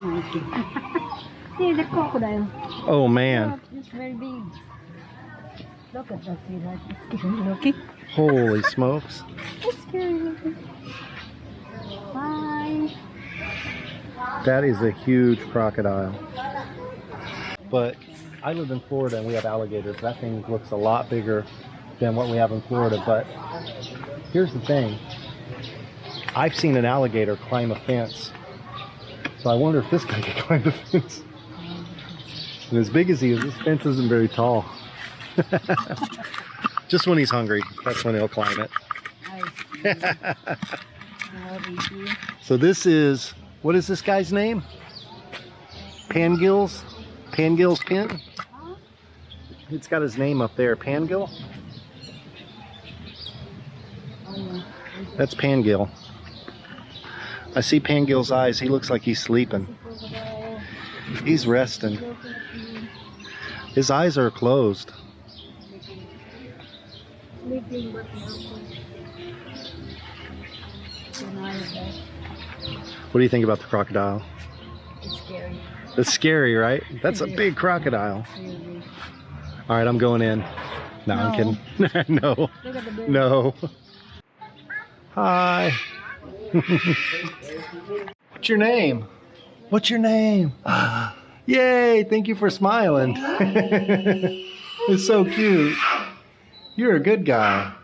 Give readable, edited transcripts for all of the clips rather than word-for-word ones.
See the crocodile. Oh man. Look, it's very big. Look at that, sweetheart. It's scary looking. Holy smokes. It's scary looking. Bye. That is a huge crocodile. But I live in Florida and we have alligators. That thing looks a lot bigger than what we have in Florida. But here's the thing. I've seen an alligator climb a fence. So I wonder if this guy can climb the fence. And as big as he is, this fence isn't very tall. Just when he's hungry, that's when he'll climb it. So this is, what is this guy's name? Pangills? Pangill's Pin? It's got his name up there, Pangill. That's Pangill. I see Pangill's eyes. He looks like he's sleeping. He's resting. His eyes are closed. What do you think about the crocodile? It's scary. It's scary, right? That's a big crocodile. All right, I'm going in. No, I'm kidding. No. Look at the bird. No. Hi. What's your name? What's your name? Yay, thank you for smiling. It's so cute. You're a good guy.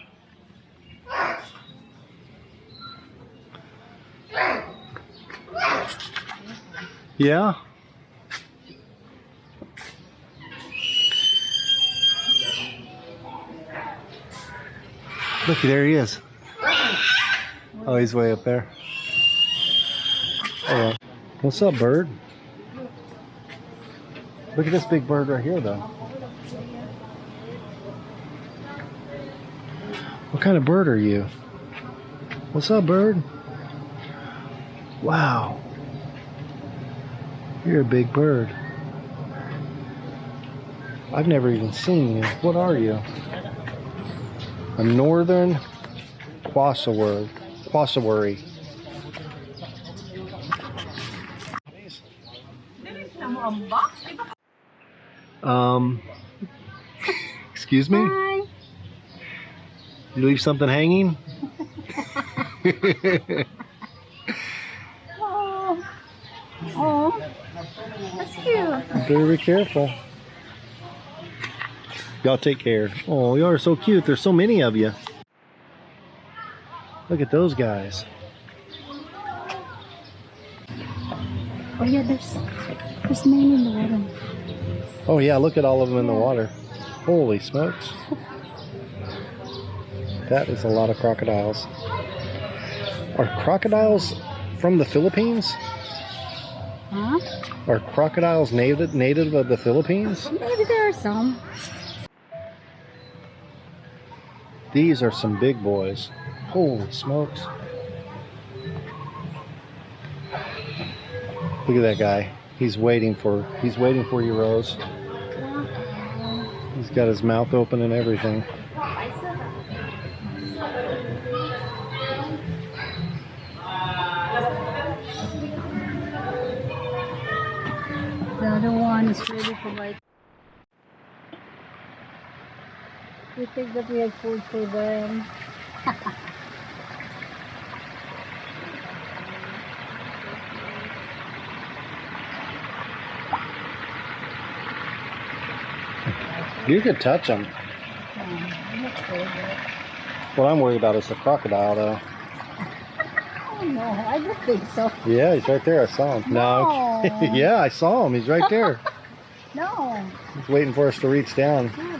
Yeah? Look, there he is. Oh, he's way up there. Hold on. What's up, bird? Look at this big bird right here, though. What kind of bird are you? What's up, bird? Wow. You're a big bird. I've never even seen you. What are you? A northern quasawari. Excuse me? Hi. You leave something hanging? Oh. Oh. That's cute. Very careful. Y'all take care. Oh, y'all are so cute. There's so many of you. Look at those guys. Oh yeah, there's many in the water. Oh yeah, look at all of them in the water. Holy smokes. That is a lot of crocodiles. Are crocodiles from the Philippines? Huh? Are crocodiles native of the Philippines? Maybe there are some. These are some big boys. Holy smokes. Look at that guy. He's waiting for you, Rose. He's got his mouth open and everything. The other one is ready for bite. We think that we have food for them. You could touch them. What I'm worried about is the crocodile, though. Oh no, I don't think so. Yeah, he's right there. I saw him. No. Yeah, I saw him. He's right there. No. He's waiting for us to reach down. No.